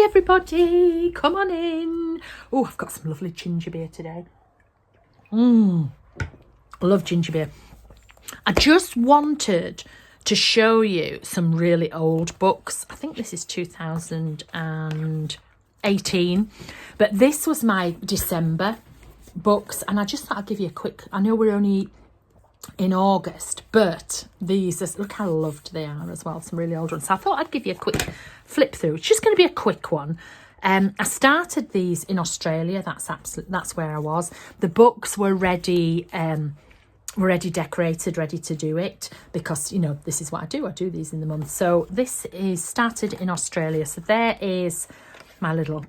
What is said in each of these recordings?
Hi everybody, come on in. Oh, I've got some lovely ginger beer today. I love ginger beer. I just wanted to show you some really old books. I think this is 2018, but this was my December books, and I just thought I'd give you a quick, I know we're only in August, but these, look how loved they are as well, some really old ones. So I thought I'd give you a quick flip through. It's just going to be a quick one. I started these in Australia. That's where I was. The books were ready, decorated, ready to do it, because, you know, this is what I do. I do these in the month. So this is started in Australia. So there is my little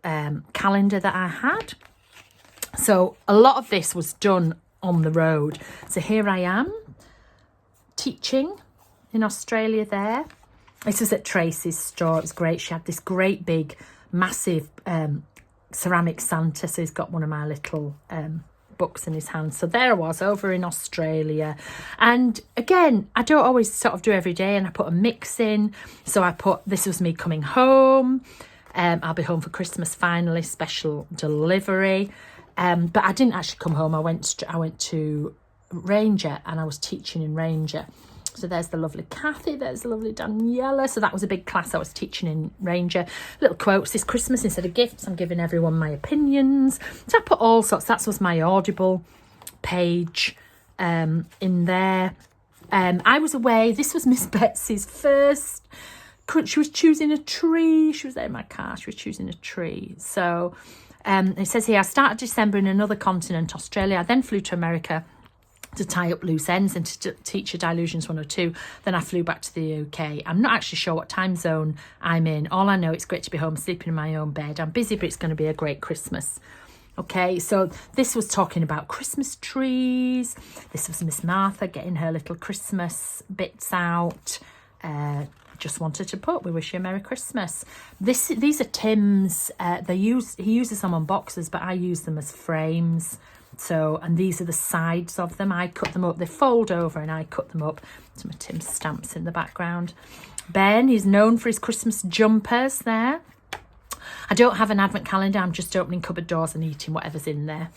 calendar that I had. So a lot of this was done on the road. So here I am teaching in Australia there. This was at Tracy's store. It was great. She had this great big massive ceramic Santa, so he's got one of my little books in his hand. So there I was over in Australia, and again, I don't always sort of do every day, and I put a mix in. So I put, this was me coming home, I'll be home for Christmas finally, special delivery. But I didn't actually come home. I went to Ranger, and I was teaching in Ranger. So there's the lovely Kathy, there's the lovely Daniela. So that was a big class I was teaching in Ranger. Little quotes, this Christmas, instead of gifts, I'm giving everyone my opinions. So I put all sorts, that was my Audible page in there. I was away, this was Miss Betsy's first, she was choosing a tree. She was there in my car, she was choosing a tree. So it says here, I started December in another continent, Australia. I then flew to America to tie up loose ends and to teach a Dylusions 102. Then I flew back to the UK. I'm not actually sure what time zone I'm in. All I know, it's great to be home, sleeping in my own bed. I'm busy, but it's going to be a great Christmas. Okay, so this was talking about Christmas trees. This was Miss Martha getting her little Christmas bits out. Just wanted to put, we wish you a Merry Christmas. These are Tim's. He uses them on boxes, but I use them as frames. So, and these are the sides of them. I cut them up. They fold over, and I cut them up. Some of Tim's stamps in the background. Ben, he's known for his Christmas jumpers there. I don't have an advent calendar. I'm just opening cupboard doors and eating whatever's in there.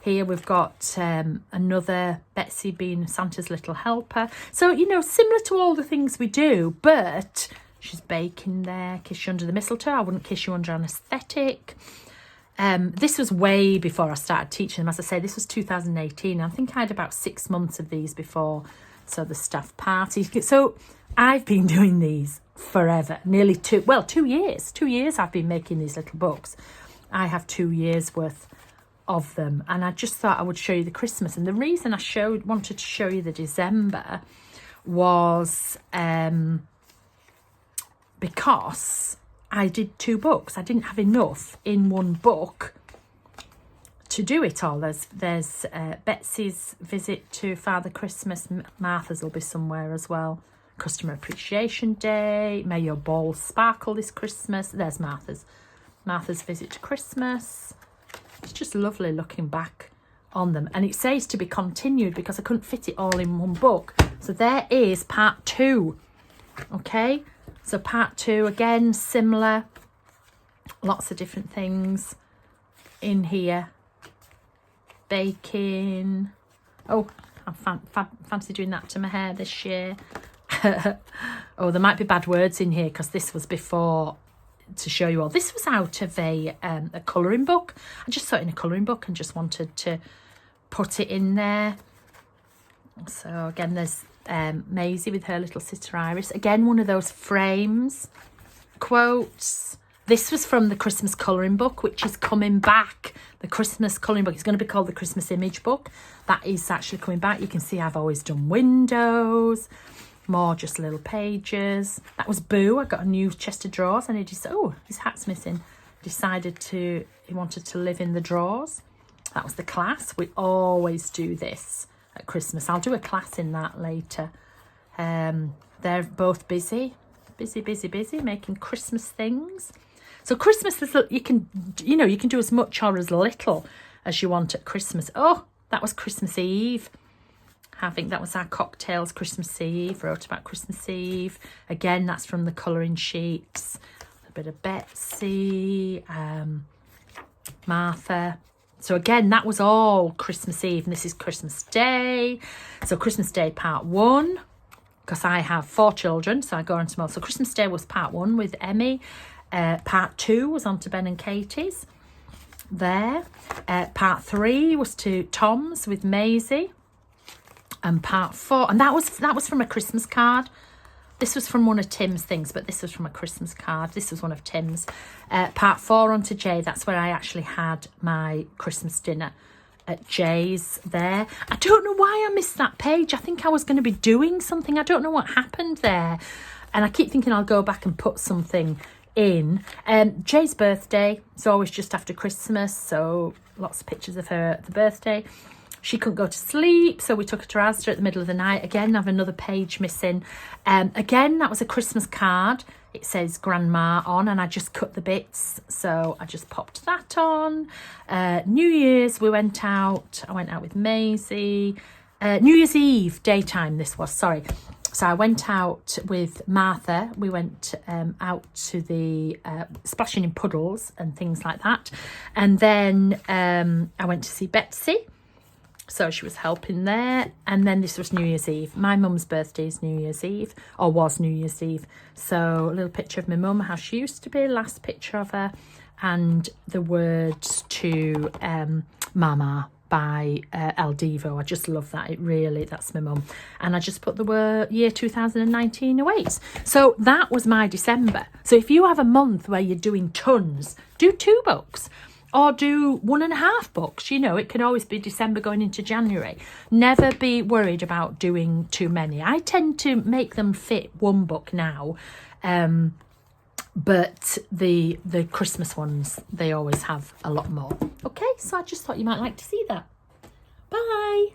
Here we've got another Betsy being Santa's little helper. So, you know, similar to all the things we do, but she's baking there. Kiss you under the mistletoe. I wouldn't kiss you under anaesthetic. This was way before I started teaching them. As I say, this was 2018. I think I had about 6 months of these before. So the staff party. So I've been doing these forever. Nearly 2 years. 2 years I've been making these little books. I have 2 years worth of them, and I just thought I would show you the Christmas. And the reason I wanted to show you the December was because I did 2 books. I didn't have enough in one book to do it all. There's Betsy's visit to Father Christmas. Martha's will be somewhere as well. Customer Appreciation Day. May your balls sparkle this Christmas. There's Martha's visit to Christmas. It's just lovely looking back on them. And it says to be continued because I couldn't fit it all in one book. So there is part 2. Okay, so part 2, again, similar. Lots of different things in here. Baking. Oh, I fancy doing that to my hair this year. Oh, there might be bad words in here because this was before, to show you all. This was out of a colouring book. I just saw it in a colouring book and just wanted to put it in there. So again, there's Maisie with her little sister Iris. Again, one of those frames. Quotes. This was from the Christmas colouring book, which is coming back. The Christmas colouring book is going to be called the Christmas Image Book. That is actually coming back. You can see I've always done windows. More just little pages. That was Boo. I got a new chest of drawers, and he just, oh, his hat's missing. He wanted to live in the drawers. That was the class. We always do this at Christmas. I'll do a class in that later. They're both busy, making Christmas things. So Christmas, you can do as much or as little as you want at Christmas. Oh, that was Christmas Eve. That was our cocktails, Christmas Eve. Wrote about Christmas Eve. Again, that's from the colouring sheets. bit of Betsy, Martha. So again, that was all Christmas Eve, and this is Christmas Day. So Christmas Day part 1, because I have 4 children, so I go on to more. So Christmas Day was part 1 with Emmy. Part 2 was on to Ben and Katie's there. Part 3 was to Tom's with Maisie. And part 4, and that was from a Christmas card. This was from one of Tim's things, but this was from a Christmas card. This was one of Tim's. Part 4 on to Jay. That's where I actually had my Christmas dinner at Jay's there. I don't know why I missed that page. I think I was going to be doing something. I don't know what happened there. And I keep thinking I'll go back and put something in. Jay's birthday is always just after Christmas, so lots of pictures of her at the birthday. She couldn't go to sleep, so we took her to Asda at the middle of the night. Again, I have another page missing. Again, that was a Christmas card. It says Grandma on, and I just cut the bits, so I just popped that on. New Year's, we went out. I went out with Maisie. New Year's Eve, daytime this was, sorry. So I went out with Martha. We went out to the splashing in puddles and things like that. And then I went to see Betsy. So she was helping there. And then this was New Year's Eve. My mum's birthday is New Year's Eve, or was New Year's Eve. So a little picture of my mum, how she used to be, last picture of her. And the words to Mama by El Divo. I just love that. It really, that's my mum. And I just put the word year 2019 awaits. So that was my December. So if you have a month where you're doing tons, do 2 books. Or do 1.5 books. You know, it can always be December going into January. Never be worried about doing too many. I tend to make them fit 1 book now. But the Christmas ones, they always have a lot more. Okay, so I just thought you might like to see that. Bye.